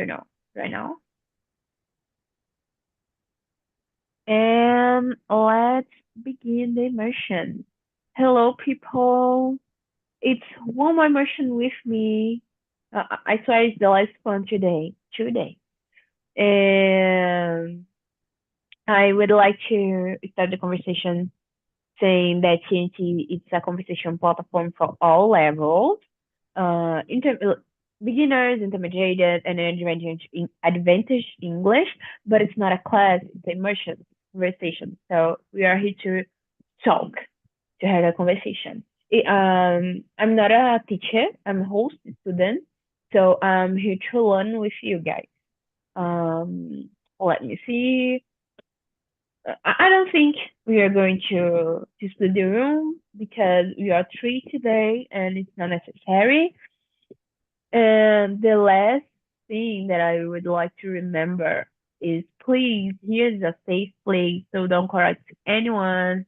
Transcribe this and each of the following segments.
or no right now? And let's begin the immersion. Hello, people. It's one more immersion with me. I swear it's the last one today. Today. And I would like to start the conversation saying that TNT is a conversation platform for all levels, beginners, intermediate, and advanced English, but it's not a class, it's an immersion conversation. So we are here to talk, to have a conversation. I'm not a teacher, I'm a host student, so I'm here to learn with you guys. Let me see. I don't think we are going to split the room because we are three today and it's not necessary. And the last thing that I would like to remember is please, here's a safe place, so don't correct anyone.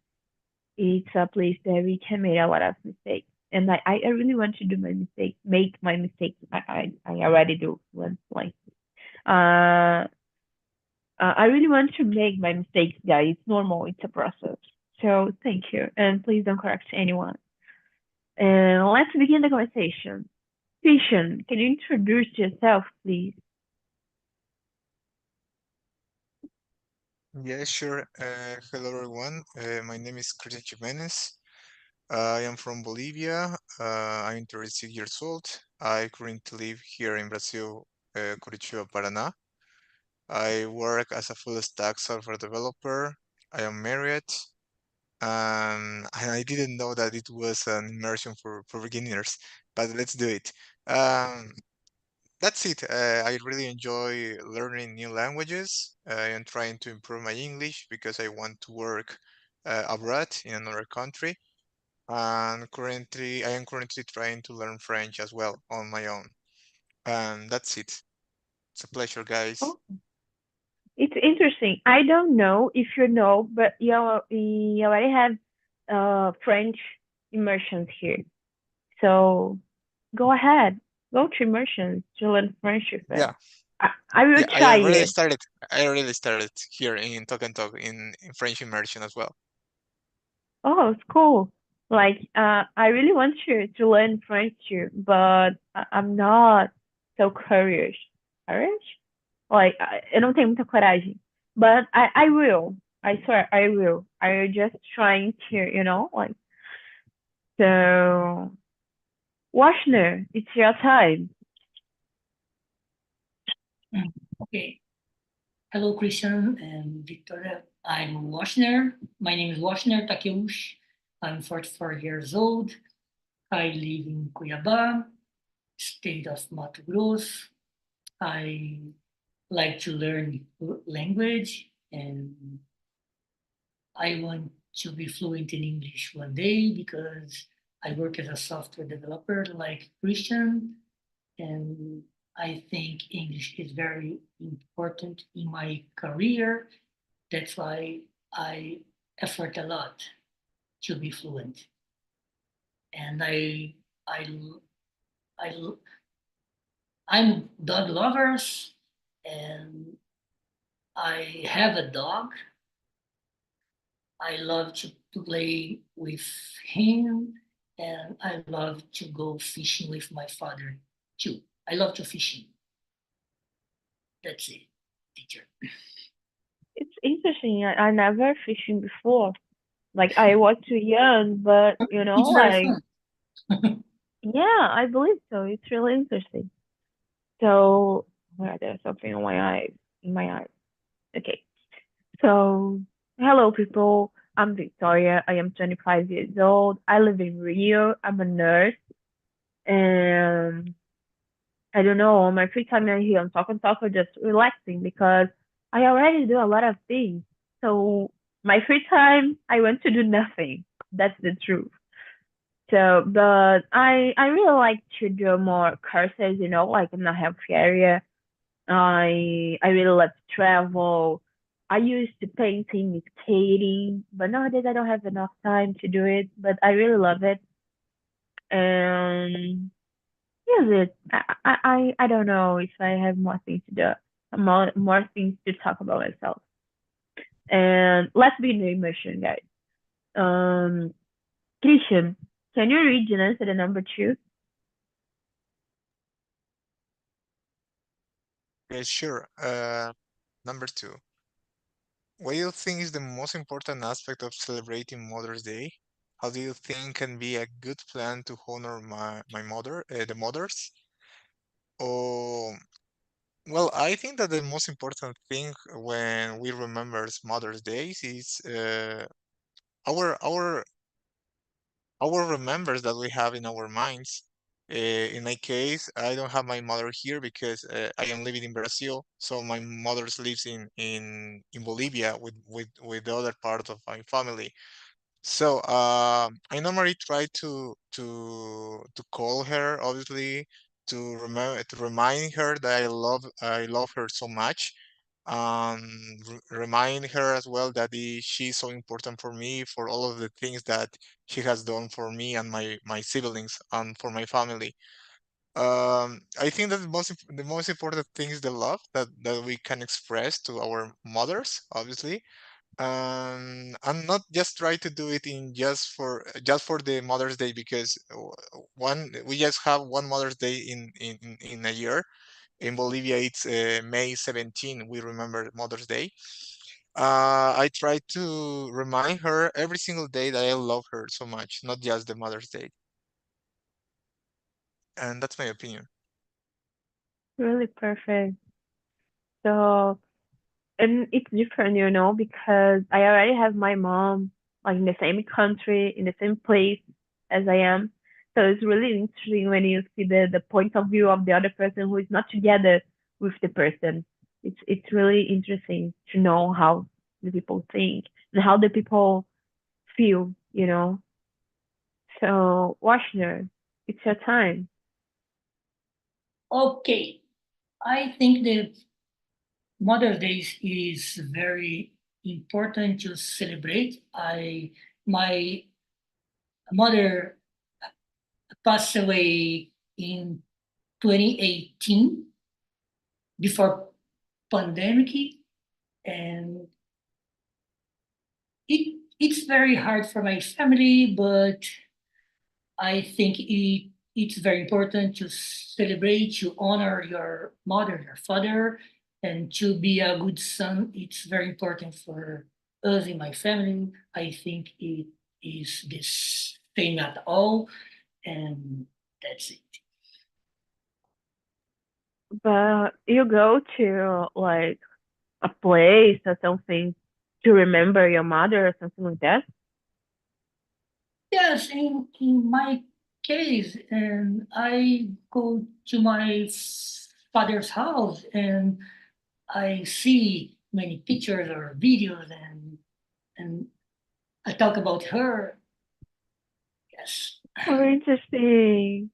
It's a place that we can make a lot of mistakes. And I really want to do my mistake, make my mistakes. I already do once, like, uh, I really want to make my mistakes, guys. It's normal. It's a process. So thank you, and please don't correct anyone. And let's begin the conversation. Christian, can you introduce yourself, please? Yeah, sure. Hello, everyone. My name is Christian Jimenez. I am from Bolivia. I'm 36 years old. I currently live here in Brazil, Curitiba, Paraná. I work as a full stack software developer. I am married, and I didn't know that it was an immersion for beginners, but let's do it. Um, that's it. I really enjoy learning new languages and trying to improve my English because I want to work abroad in another country. And I am currently trying to learn French as well on my own. And that's it. It's a pleasure, guys. Oh, it's interesting. I don't know if you know, but you already have French immersions here. So go ahead, go to immersions to learn French with it. Yeah, I will yeah. I try already it. started. I already started here in Talk and Talk in French immersion as well. Oh, it's cool. Like, I really want to learn French too, but I'm not so curious. Curious? Like, eu não tenho muita coragem. But I will. I swear, I will. I'm just trying to, like, so, Washner, it's your time. Mm, Okay. Hello, Christian and Victoria. I'm Washner. My name is Washner Takeuchi. I'm 44 years old. I live in Cuiabá, state of Mato Grosso. I like to learn language and I want to be fluent in English one day because I work as a software developer like Christian and I think English is very important in my career. That's why I effort a lot to be fluent. And I, I, I'm dog lovers, and I have a dog. I love to play with him, and I love to go fishing with my father too. I love to fishing. That's it, teacher. It's interesting. I never fishing before. Like, I was too young, but, It's very like, fun. yeah, I believe so. It's really interesting. So, there's something on my eyes, in my eyes. Okay. So, hello, people. I'm Victoria. I am 25 years old. I live in Rio. I'm a nurse. And I don't know, on my free time, I'm here on Talk and Talk or just relaxing because I already do a lot of things. So, my free time, I want to do nothing. That's the truth. So, but I really like to do more courses, like in the health area. I really love to travel. I used to painting, skating, but nowadays I don't have enough time to do it. But I really love it. And Is it? I don't know if I have more things to do, more things to talk about myself. And let's be in the emotion, guys. Um, Christian, can you read and answer the number two? Okay, sure. Number two. What do you think is the most important aspect of celebrating Mother's Day? How do you think can be a good plan to honor my mother, the mothers? Oh, well, I think that the most important thing when we remember Mother's Days is our our our remembers that we have in our minds. In my case, I don't have my mother here because I am living in Brazil. So my mother lives in Bolivia with the other part of my family. So I normally try to call her, obviously, to remember to remind her that I love her so much. Remind her as well that she's so important for me for all of the things that she has done for me and my siblings and for my family. I think that the most important thing is the love that we can express to our mothers, obviously, and not just try to do it in just for the Mother's Day because one we just have one Mother's Day in a year. In Bolivia, it's May 17. We remember Mother's Day. I try to remind her every single day that I love her so much, not just the Mother's Day, and that's my opinion. Really perfect. So, and it's different, because I already have my mom like in the same country, in the same place as I am. So it's really interesting when you see the point of view of the other person who is not together with the person. It's really interesting to know how the people think and how the people feel. So, Washner, it's your time. Okay, I think the Mother's Day is very important to celebrate. My mother passed away in 2018 before pandemic, and it's very hard for my family, but I think it's very important to celebrate, to honor your mother, your father, and to be a good son. It's very important for us in my family. I think it is the same at all, and that's it. But you go to like a place or something to remember your mother or something like that? Yes, in my case, and I go to my father's house and I see many pictures or videos, and I talk about her. Yes. Oh, interesting.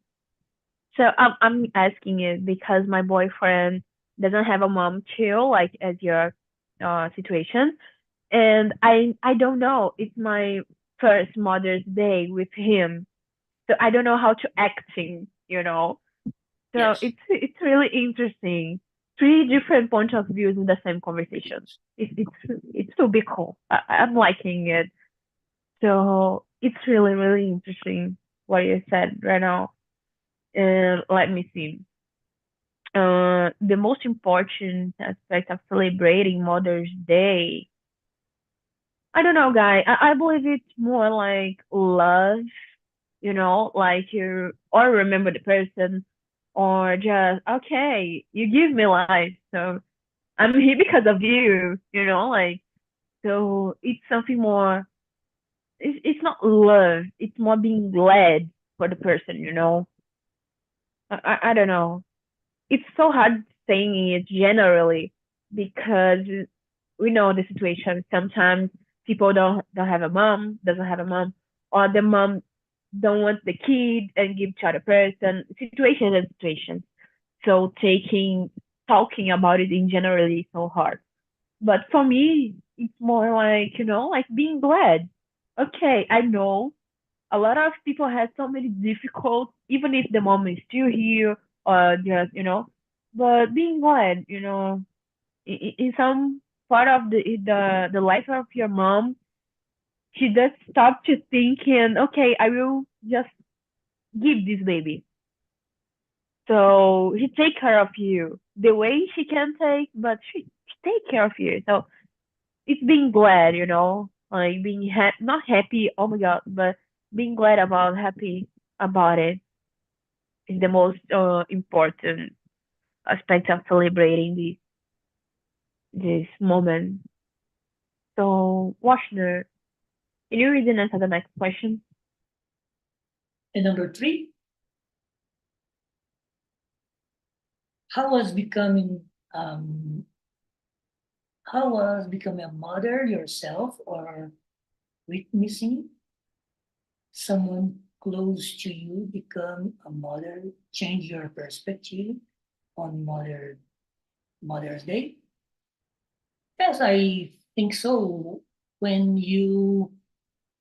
So I'm asking it because my boyfriend doesn't have a mom too, like as your situation, and I don't know. It's my first Mother's Day with him, so I don't know how to acting. So Yes. it's really interesting. Three different points of views in the same conversation. It's so be cool. I'm liking it. So it's really really interesting what you said right now. And let me see. The most important aspect of celebrating Mother's Day. I don't know, guy. I believe it's more like love, like you or remember the person or just okay, you give me life, so I'm here because of you, like so it's something more. It's not love. It's more being glad for the person. I don't know. It's so hard saying it generally because we know the situation. Sometimes people don't have a mom, doesn't have a mom, or the mom don't want the kid and give to other person. Situations and situations. So talking about it in generally is so hard. But for me, it's more like, like being glad. Okay, I know. a lot of people have so many difficult, even if the mom is still here or just, but being glad, in some part of the life of your mom, she just stopped to thinking, okay, I will just give this baby. So she take care of you the way she can take, but she take care of you. So it's being glad, like being not happy, oh my god, but being glad about happy about it is the most important aspect of celebrating this moment. So, Washner, can you read and answer the next question? And number 3, how was becoming um, how was becoming a mother yourself or witnessing someone close to you become a mother change your perspective on Mother's Day? Yes, I think so. When you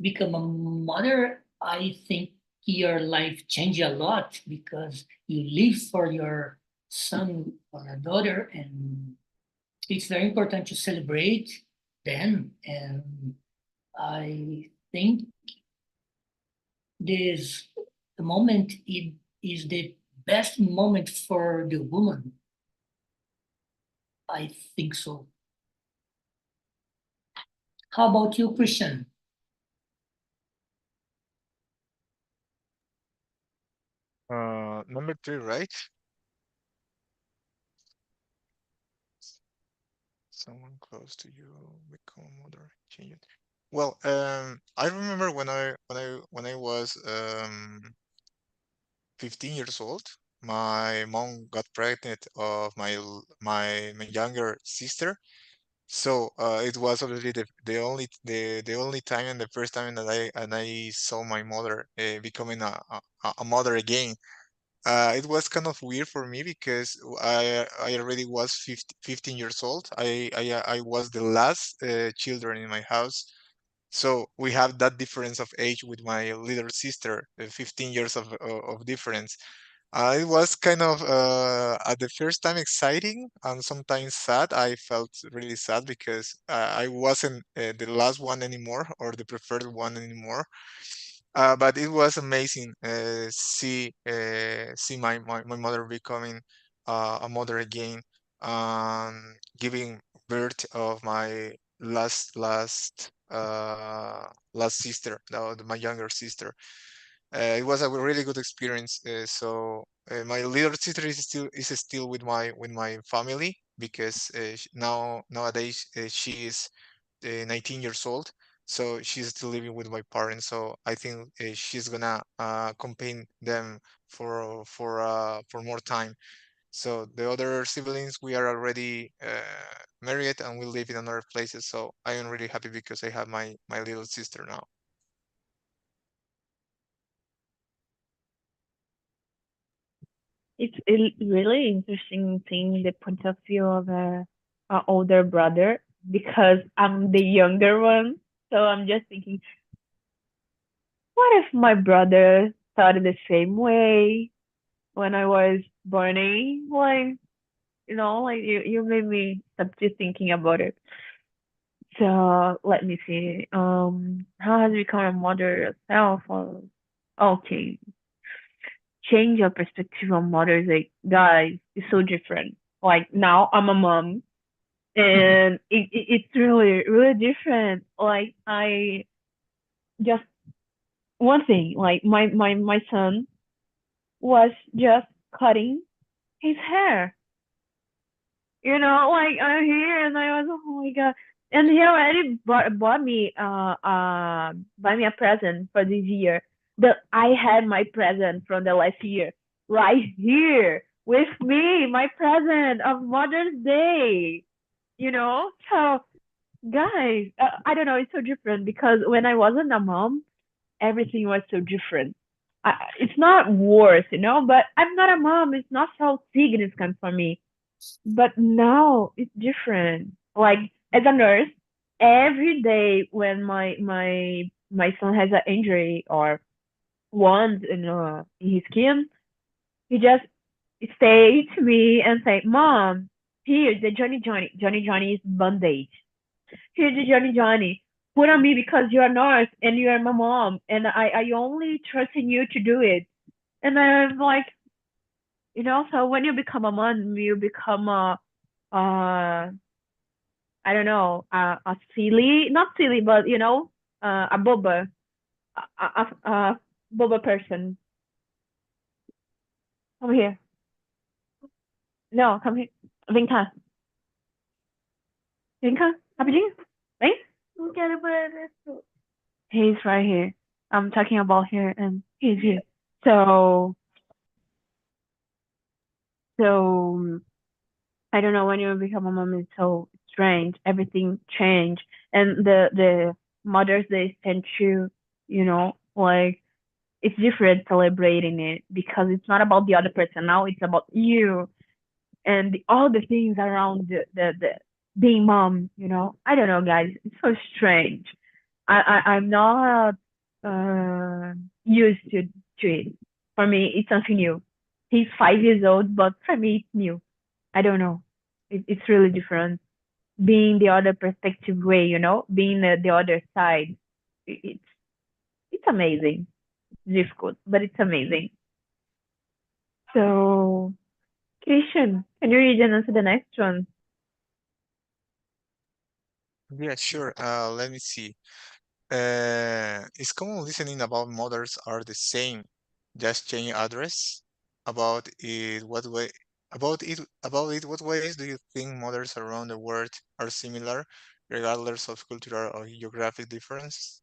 become a mother, I think your life change a lot because you live for your son or your daughter, and it's very important to celebrate them. And I think this the moment it is the best moment for the woman. I think so. How about you, Christian? Number 3, right? Someone close to you become a mother, change it. Well, I remember when I was 15 years old, my mom got pregnant of my younger sister. So it was already the only time and the first time that I saw my mother becoming a mother again. It was kind of weird for me because I already was 15 years old. I was the last children in my house. So we have that difference of age with my little sister, 15 years of difference. It was kind of at the first time exciting and sometimes sad. I felt really sad because I wasn't the last one anymore or the preferred one anymore. But it was amazing see my mother becoming a mother again, giving birth of my last sister, no, my younger sister. It was a really good experience. So my little sister is still with my family because nowadays she is 19 years old, so she's still living with my parents. So I think she's gonna accompany them for more time. So the other siblings, we are already married and we live in other places. So I am really happy because I have my little sister now. It's really interesting seeing the point of view of a older brother because I'm the younger one. So I'm just thinking, what if my brother started the same way when I was born? Like, like you made me stop to thinking about it. So let me see. How has become a mother yourself? Or, okay, change your perspective on mothers. Like, guys, it's so different. Like now, I'm a mom, and it's really really different. Like I just one thing. Like my son was just cutting his hair. Like I'm here and I was, oh my god. And he already bought me buy me a present for this year. That I had my present from the last year right here with me, my present of Mother's Day. So guys, I don't know, it's so different because when I wasn't a mom, everything was so different. It's not worse, but I'm not a mom. It's not so significant for me, but now it's different. Like as a nurse, every day when my son has an injury or wound in his skin, he just stayed to me and say, "Mom, here's the Johnny Johnny. Johnny Johnny is bandage. Here's the Johnny Johnny. Put on me because you're a nurse and you're my mom, and I only trust in you to do it." And I'm like, so when you become a mom, you become uh, I don't know, a silly, not silly, but a boba, a boba person. Come here. No, come here. Vem cá. Vem cá. Rapidinho. Vem. Não quero banana. He's right here. I'm talking about here and he's here. So, so I don't know, when you become a mom, it's so strange. Everything changed. And the Mother's Day tend to, like, it's different celebrating it because it's not about the other person now, it's about you and all the things around the being mom. I don't know, guys, it's so strange. I'm not used to it. For me, it's something new. He's 5 years old, but for me it's new. I don't know, it's really different being the other perspective way, being the other side. It's amazing. It's difficult, but it's amazing. So, Christian, can you read and answer the next one? Yeah, sure. Let me see. Is common listening about mothers are the same, just change address? About it, what way? About it, what ways do you think mothers around the world are similar, regardless of cultural or geographic difference?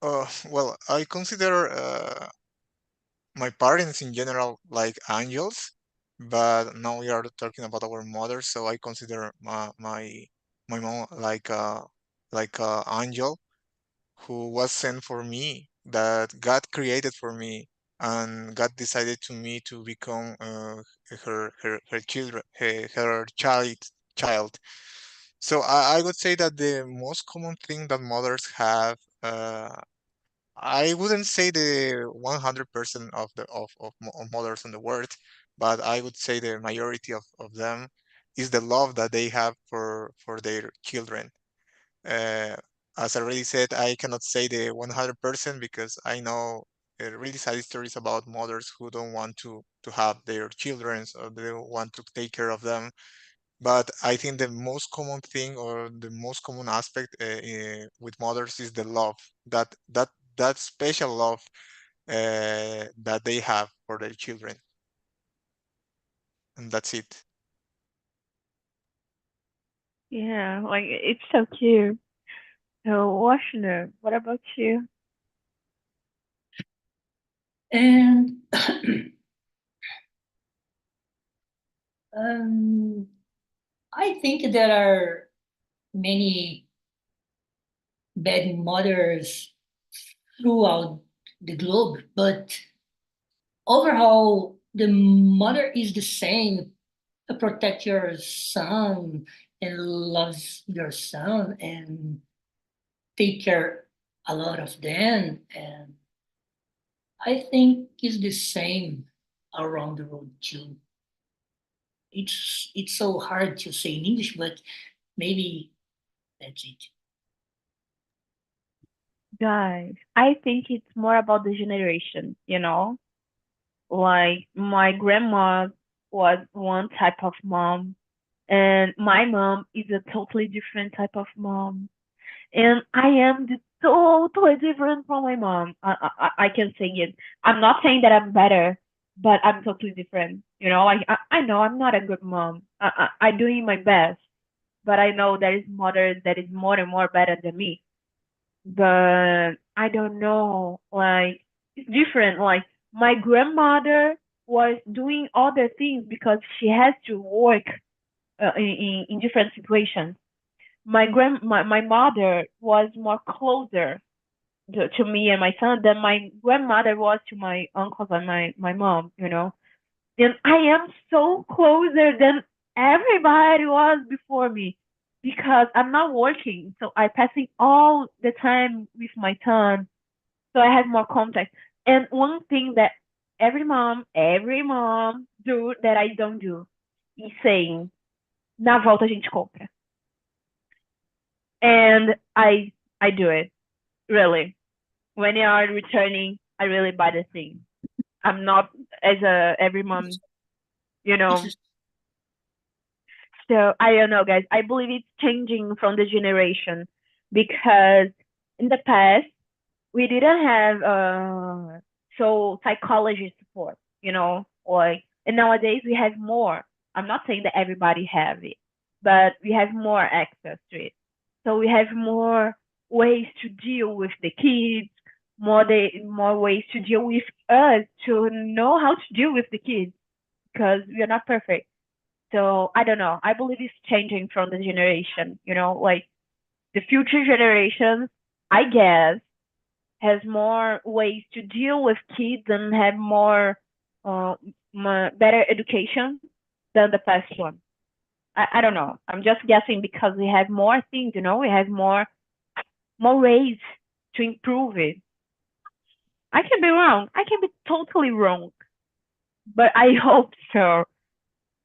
Well, I consider my parents in general like angels, but now we are talking about our mother, so I consider my mom like a angel who was sent for me, that God created for me, and God decided to me to become her children, her child. So I would say that the most common thing that mothers have, I wouldn't say the 100% of mothers in the world, but I would say the majority of them is the love that they have for their children. uh, as I already said, I cannot say the 100% because I know really sad stories about mothers who don't want to have their children, or they don't want to take care of them. But I think the most common thing, or the most common aspect with mothers, is the love, that special love that they have for their children, and that's it. Yeah, like it's so cute. So, Washington, what about you? And um, I think there are many bad mothers throughout the globe, but overall, the mother is the same. To protect your son and loves your son and take care a lot of them. And I think it's the same around the world too. It's so hard to say in English, but maybe that's it. Guys, I think it's more about the generation, Like, my grandma was one type of mom, and my mom is a totally different type of mom. And I am totally different from my mom. I can say it. I'm not saying that I'm better, but I'm totally different. I know I'm not a good mom. I'm doing my best, but I know there is mother that is more and more better than me. But I don't know. Like, it's different. Like, my grandmother was doing other things because she has to work in different situations. My mother was more closer to me and my son than my grandmother was to my uncles and my mom. And I am so closer than everybody was before me because I'm not working, so I passing all the time with my son. So I have more contact. And one thing that every mom do that I don't do is saying, na volta a gente compra. And I do it, really. When you are returning, I really buy the thing. I'm not as a every mom, you know. It's So I don't know, guys. I believe it's changing from the generation because in the past we didn't have so psychology support, like, and nowadays we have more. I'm not saying that everybody have it, but we have more access to it. So we have more ways to deal with the kids, more ways to deal with us to know how to deal with the kids because we are not perfect. So I don't know. I believe it's changing from the generation, like the future generations, I guess, has more ways to deal with kids and have more uh, better education than the past one. I don't know. I'm just guessing because we have more things, we have more ways to improve it. I can be wrong. I can be totally wrong, but I hope so.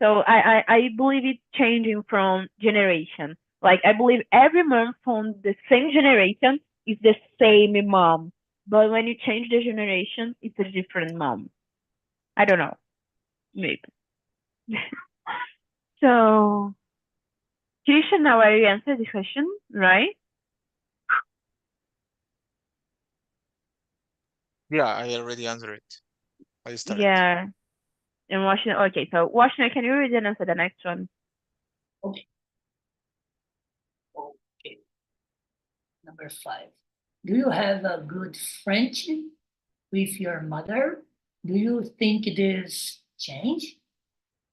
So I believe it's changing from generation. Like I believe every mom from the same generation is the same mom. But when you change the generation, it's a different mom. I don't know. Maybe. So Christian, now I answered the question, right? Yeah, I already answered it. I started. Yeah. And Washington, okay, so Washington, can you read and answer the next one? okay. Okay. Number 5. Do you have a good friendship with your mother? Do you think this change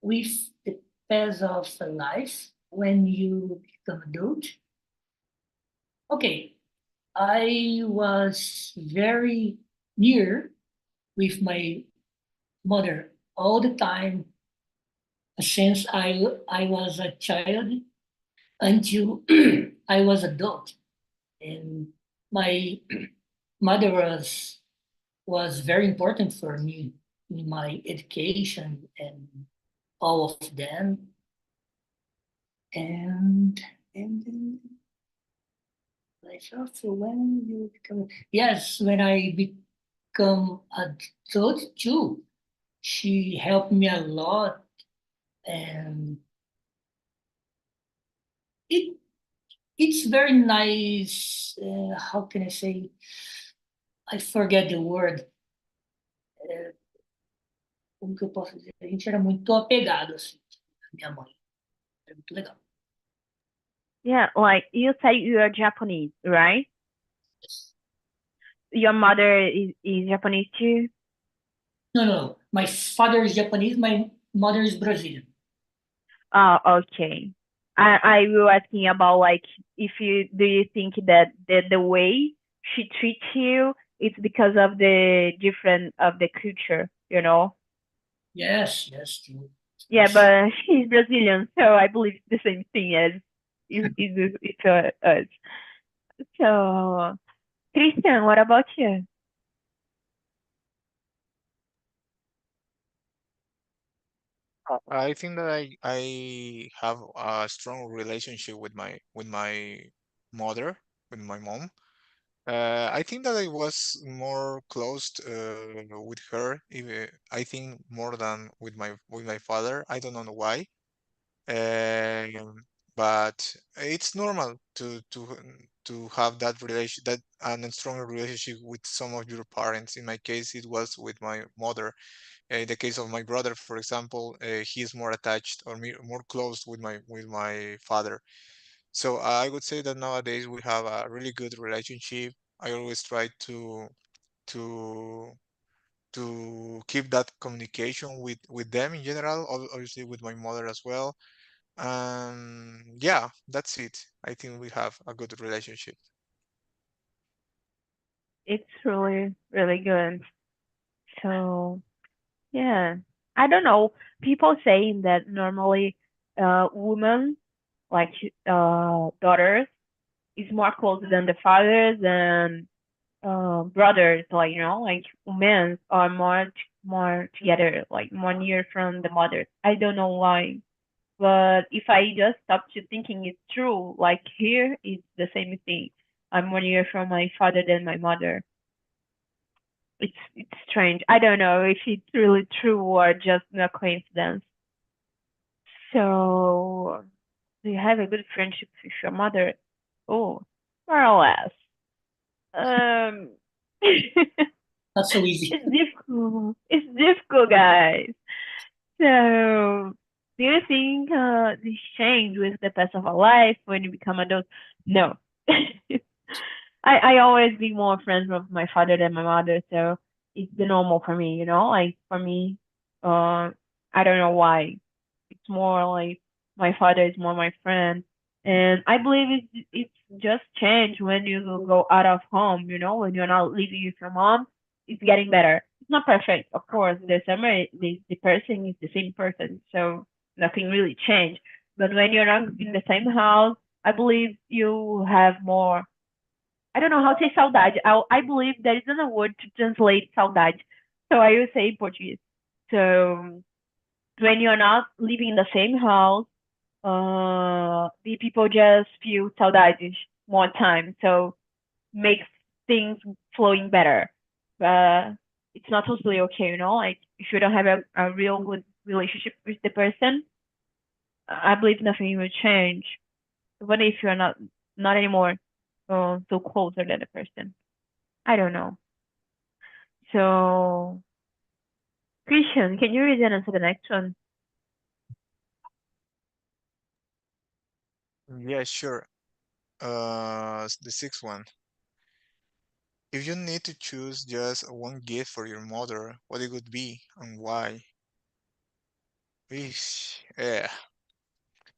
with the pace of life when you become adult? Okay, I was very near with my mother all the time since I was a child until I was adult, and my mother was very important for me in my education and all of them. And and I thought so when you become yes, when I become adult too, she helped me a lot, and it it's very nice. How can I say? I forget the word. É, como que eu posso dizer? A gente era muito apegado, assim, a minha mãe. Era muito legal. Yeah, like you say you are Japanese, right? Your mother is Japanese too? No, no, no. My father is Japanese. My mother is Brazilian. Oh, okay. I will asking about like if you do you think that the way she treats you it's because of the different of the culture, you know? Yes, yes, true. Of Yeah, course. but she's Brazilian, so I believe it's the same thing as it's us. So, Christian, what about you? I think that I have a strong relationship with my mother, with my mom. I think that I was more close with her. I think more than with my father. I don't know why. But it's normal to have that relation that and a stronger relationship with some of your parents. In my case, it was with my mother. In the case of my brother, for example, he is more attached or more close with my father. So I would say that nowadays we have a really good relationship. I always try to keep that communication with them in general, obviously with my mother as well. Yeah, that's it. I think we have a good relationship. It's really, really good. So, yeah. I don't know. People saying that normally women like daughters is more close than the fathers, and brothers, like like men are more together, like more near from the mothers. I don't know why, but if I just stop to thinking it's true, like here it's the same thing. I'm more near from my father than my mother. It's strange. I don't know if it's really true or just a coincidence. So, do you have a good friendship with your mother? Oh, more or less. Um, Not so easy. it's difficult. It's difficult, guys. So, do you think this change with the pass of a life when you become adult? No. I always be more friends with my father than my mother, so it's the normal for me, Like for me, I don't know why. It's more like my father is more my friend, and I believe it's just change when you go out of home. When you're not living with your mom, it's getting better. It's not perfect, of course. The summer, the person is the same person, so nothing really changed. But when you're not in the same house, I believe you have more. I don't know how to say saudade. I believe there isn't a word to translate saudade, so I will say in Portuguese. So when you're not living in the same house, the people just feel saudades more time, so makes things flowing better. But it's not totally okay, Like if you don't have a real good relationship with the person, I believe nothing will change. Even if you're not anymore so closer than the person. I don't know. So Christian, can you read and answer the next one? Yeah, sure. The sixth one. If you need to choose just one gift for your mother, what it would be and why? Eesh, yeah.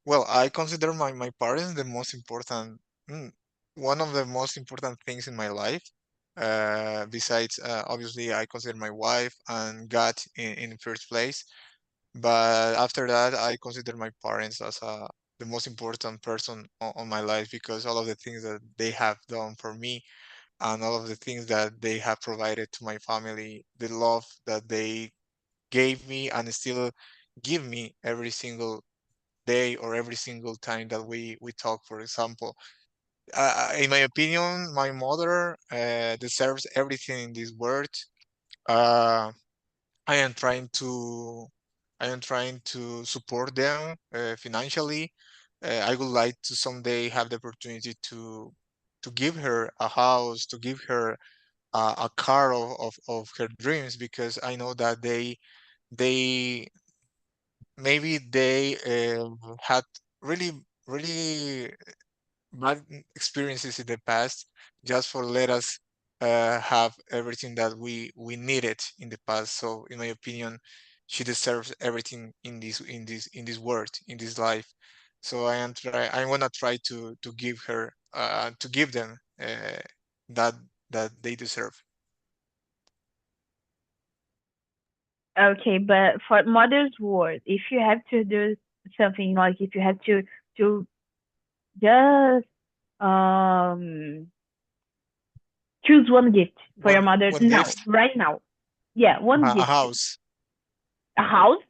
Well, I consider my parents the most important, mm, one of the most important things in my life. Besides, obviously, I consider my wife and God in first place. But after that, I consider my parents as the most important person on my life because all of the things that they have done for me and all of the things that they have provided to my family, the love that they gave me and still give me every single day or every single time that we talk, for example. In my opinion, my mother deserves everything in this world. Uh, I am trying to I am trying to support them financially. I would like to someday have the opportunity to give her a house, to give her a car of her dreams because I know that they maybe they had really really bad experiences in the past just for let us have everything that we needed in the past. So in my opinion, she deserves everything in this world, in this life. So I wanna try to give her to give them that that they deserve. Okay, but for mother's word, if you have to do something like if you have to just choose one gift for your mother One now, gift, right now. Yeah, one a gift. house. A house.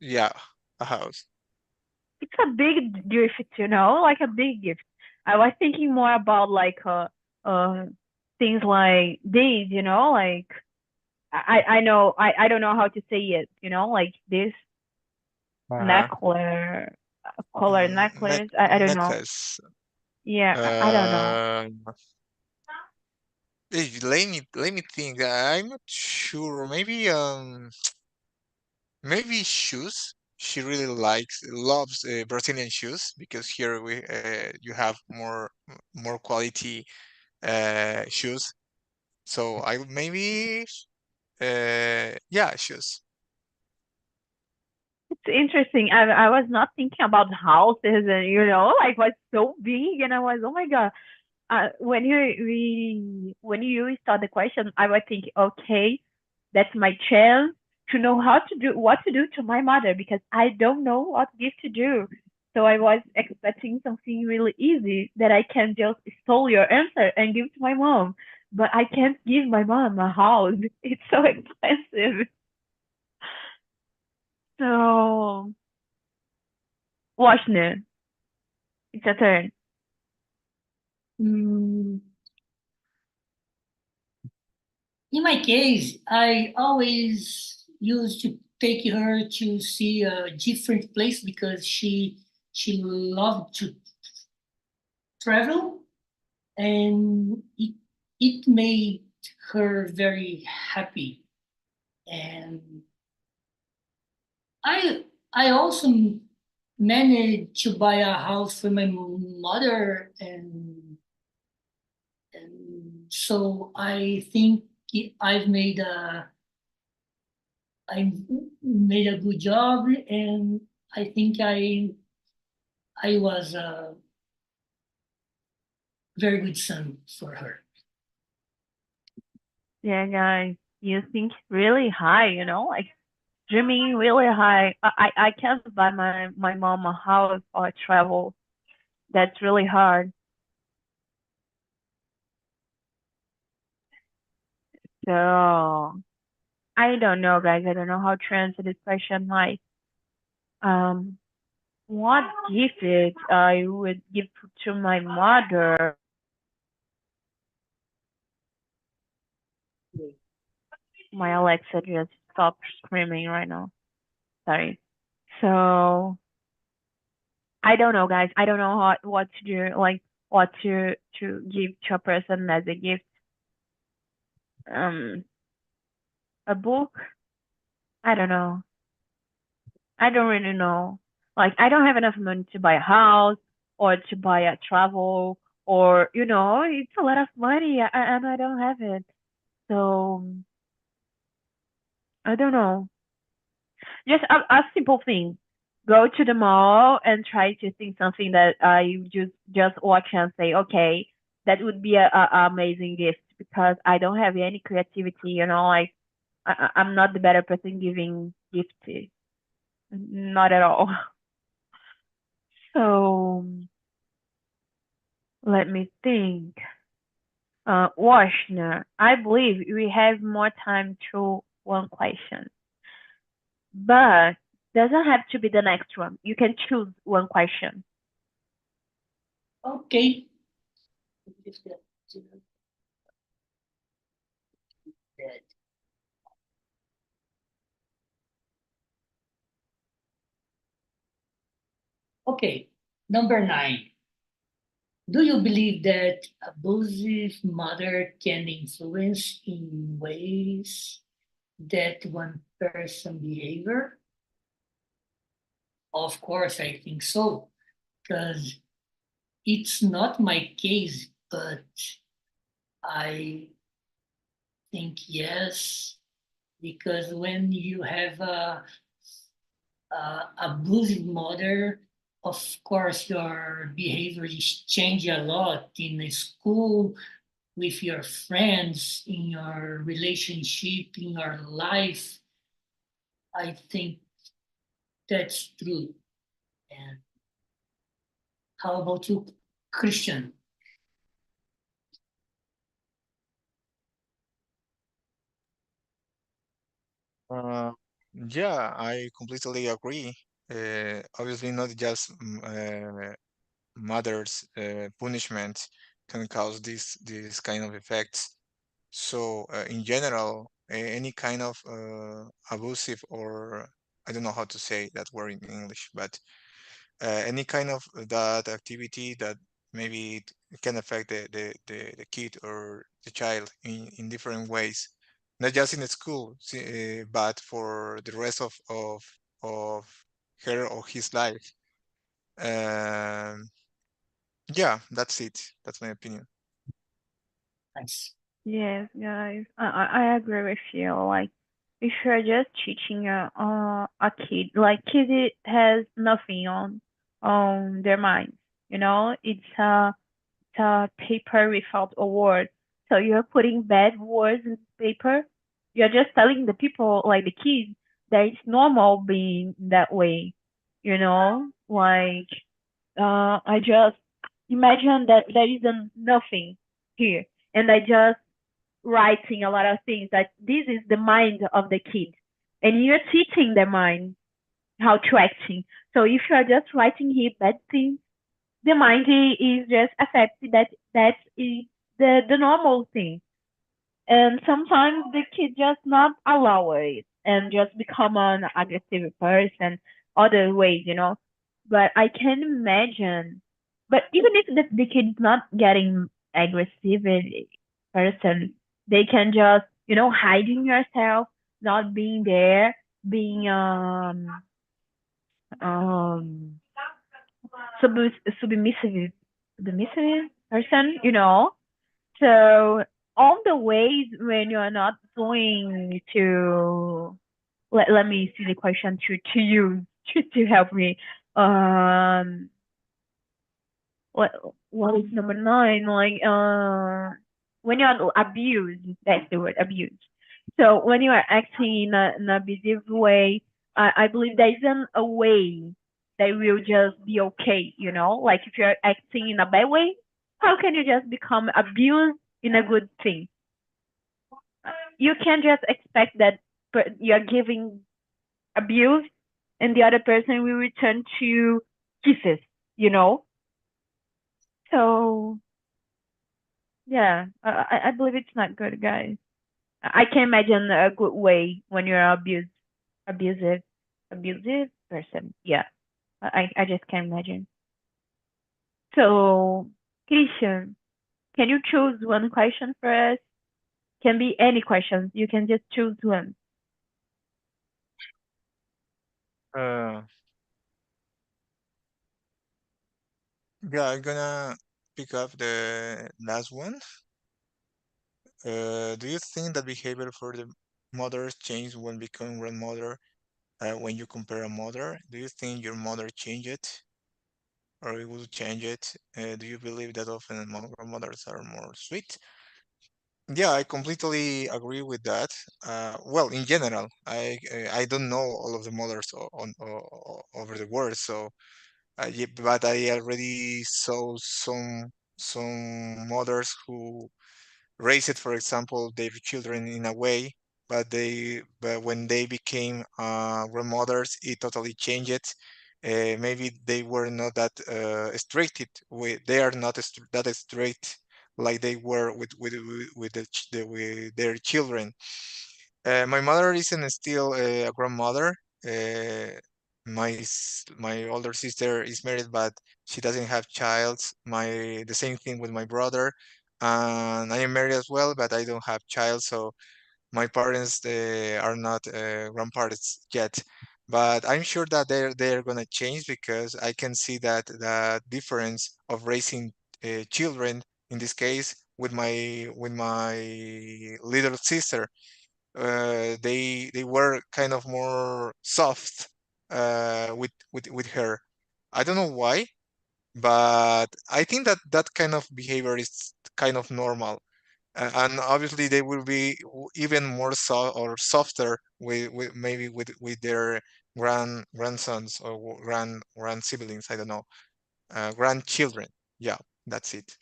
Yeah, a house. It's a big gift, like a big gift. I was thinking more about like uh things like these, like I know I don't know how to say it, like this Uh-huh. necklace, color necklace. I don't know. Necklace. Yeah, I don't know. Uh, let me think. I'm not sure. Maybe shoes. She really loves Brazilian shoes because here you have more quality shoes. So I would maybe yeah, shoes. It's interesting. I was not thinking about houses and like was so big and I was oh my god. When you start the question, I was thinking, okay, that's my chance to know how to do what to do to my mother because I don't know what gift to do. So I was expecting something really easy that I can just steal your answer and give to my mom. but I can't give my mom a house. It's so expensive. So, Washington, it's your turn. Mm, in my case, I always used to take her to see a different place because she loved to travel, and it made her very happy. And I also managed to buy a house for my mother, and so I think I've made a I made a good job, and I think I was a very good son for her. Yeah, guys, you think really high, like dreaming really high. I can't buy my mom a house or travel. That's really hard. So I don't know, guys. I don't know how to answer this question. Like, um, what gift I would give to my mother? My Alexa just stopped screaming right now. Sorry. So I don't know, guys. I don't know what to do. Like what to give to a person as a gift. Um, a book. I don't know. I don't really know. Like I don't have enough money to buy a house or to buy a travel or it's a lot of money and I don't have it. So I don't know. Just a simple thing. Go to the mall and try to think something that you just watch and say, okay, that would be a amazing gift because I don't have any creativity. Like I'm not the better person giving gifts. Not at all. So let me think. Washner, I believe we have more time to one question, but doesn't have to be the next one. You can choose one question. Okay. Okay. Number 9. Do you believe that abusive mother can influence in ways that one person behavior? Of course, I think so, because it's not my case, but I think yes, because when you have a abusive mother, of course your behavior is change a lot in the school, with your friends, in your relationship, in your life. I think that's true. And how about you, Christian? Uh, yeah, I completely agree. Obviously, not just mother's punishment can cause this kind of effects. So, in general, any kind of abusive or I don't know how to say that word in English, but any kind of that activity that maybe it can affect the kid or the child in different ways, not just in the school, but for the rest of her or his life. Um, yeah, that's it. That's my opinion. Nice. Yes, guys, I agree with you. Like, if you're just teaching a kid, like kid it has nothing on their minds. It's a paper without a word. So you're putting bad words in paper. You're just telling the people, like the kids, that it's normal being that way. Like I just imagine that there isn't nothing here, and I just writing a lot of things. That this is the mind of the kid, and you're teaching the mind how to acting. So if you are just writing here bad things, the mind is just accepting that is the normal thing. And sometimes the kid just not allow it and just become an aggressive person other ways. But I can imagine, but even if the kid is not getting aggressive person, they can just hiding yourself, not being there, being um submissive submissive person. So all the ways when you're not going to let me see the question to you to help me. Um what what is number nine? Like when you're abused, that's the word, abused. So when you are acting in a abusive way, I believe there isn't a way that will just be okay. Like if you're acting in a bad way, how can you just become abused in a good thing? You can't just expect that you're giving abuse and the other person will return to kisses. So yeah, I believe it's not good, guys. I can imagine a good way when you're abusive, abusive person. Yeah, I just can't imagine. So, Christian, can you choose one question for us? Can be any question. You can just choose one. Uh, yeah, I'm gonna pick up the last one. Do you think that behavior for the mothers change when becoming grandmother? When you compare a mother, do you think your mother changed it, or it will change it? Do you believe that often grandmothers are more sweet? Yeah, I completely agree with that. Well, in general, I don't know all of the mothers over the world, so yeah, but I already saw some mothers who raise it, for example, their children in a way, but when they became grandmothers, it totally changed it. Maybe they were not that strict with, they are not that strict like they were with with their children. My mother isn't still a grandmother. Uh, my older sister is married, but she doesn't have child. The same thing with my brother, and I am married as well, but I don't have child. So my parents are not grandparents yet. But I'm sure that they're gonna change because I can see that the difference of raising children in this case with my little sister, they were kind of more soft with her. I don't know why, but I think that that kind of behavior is kind of normal. And obviously they will be even more or softer with maybe with their grandsons or grand siblings. I don't know, grandchildren. Yeah, that's it.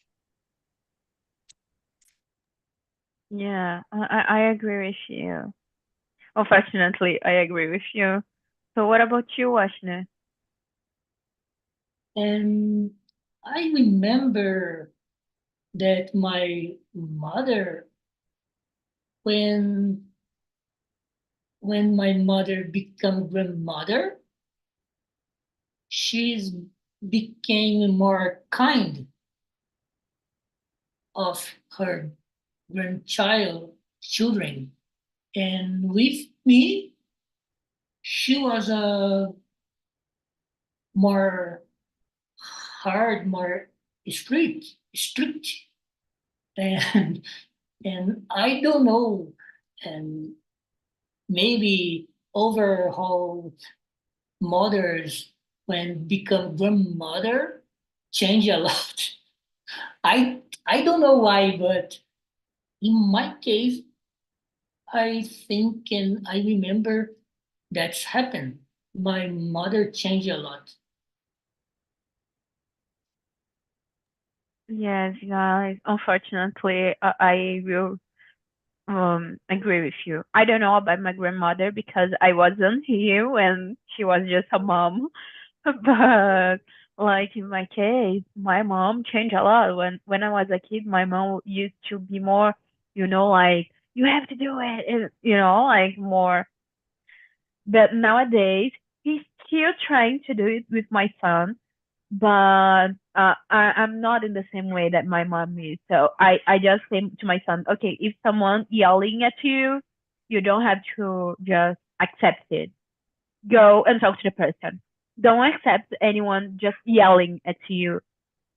Yeah, I agree with you. Unfortunately, I agree with you. So what about you, Washington? And I remember that my mother, when my mother became grandmother, she's became more kind of her grandchild children. And with me, she was a more hard, more strict, and I don't know, and maybe overhaul mothers when become grandmother change a lot. I don't know why, but in my case, I think and I remember that's happened. My mother changed a lot. Yes, guys. Unfortunately, I will. agree with you. I don't know about my grandmother because I wasn't here when she was just a mom. But like in my case, my mom changed a lot. When I was a kid, my mom used to be more, like you have to do it, and like more. But nowadays, he's still trying to do it with my son, but I'm not in the same way that my mom is. So I just say to my son, okay, if someone yelling at you, you don't have to just accept it. Go and talk to the person. Don't accept anyone just yelling at you.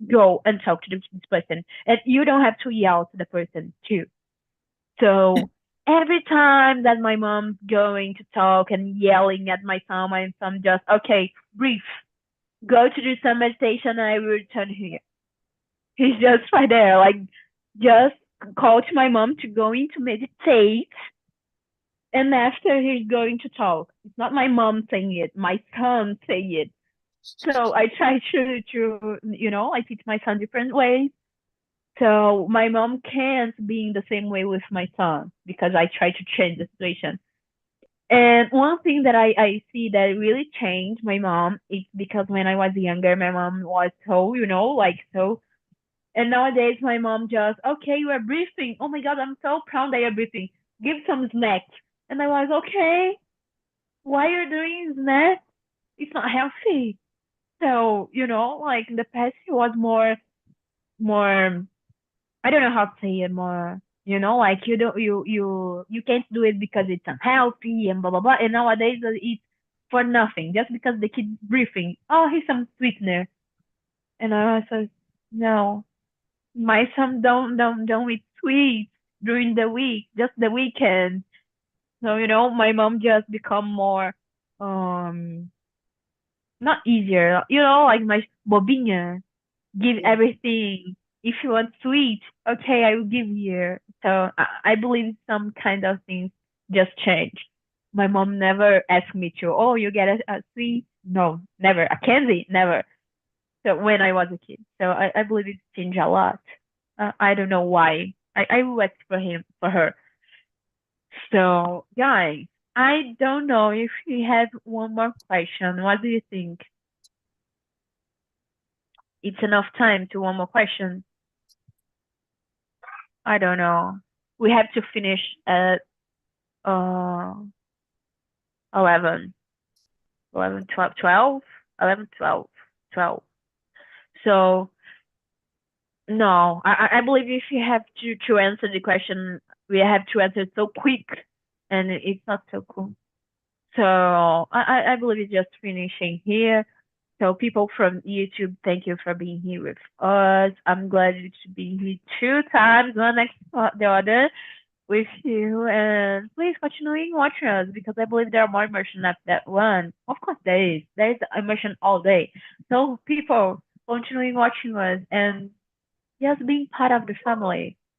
Go and talk to this person. And you don't have to yell to the person too. So every time that my mom's going to talk and yelling at my son just, okay, breathe. Go to do some meditation and I will return here. He's just right there, like just call to my mom to go in to meditate and after he's going to talk. It's not my mom saying it, my son saying it. So I try to I teach my son different ways. So my mom can't be in the same way with my son because I try to change the situation. And one thing that I see that really changed my mom is because when I was younger, my mom was so, like so. And nowadays, my mom just, okay, you are breathing. Oh my God, I'm so proud that you're breathing. Give some snacks. And I was, okay, why you're doing snacks? It's not healthy. So, like in the past, she was more, I don't know how to say it more, like you don't, you can't do it because it's unhealthy and blah, blah, blah. And nowadays, it's for nothing, just because the kid's breathing. Oh, here's some sweetener. And I was like, no, my son don't eat sweets during the week, just the weekend. So, my mom just become more, um, not easier, like my bobinha give Yeah. everything. If you want sweet, okay, I will give you. So I believe some kind of things just change. My mom never asked me to, oh, you get a sweet? No, never. A candy? Never. So when I was a kid. So I believe it's changed a lot. I don't know why. I will ask for her. So guys, I don't know if you have one more question. What do you think? It's enough time to one more question. I don't know. We have to finish at uh 11, 11, 12, 12, 11, 12, 12. So no, I believe if you have to answer the question, we have to answer so quick, and it's not so cool. So I believe it's just finishing here. So people from YouTube, thank you for being here with us. I'm glad to be here 2 times, one next to the other, with you. And please continue watching us because I believe there are more immersion after that one. Of course, there is. There is immersion all day. So people continue watching us and just being part of the family.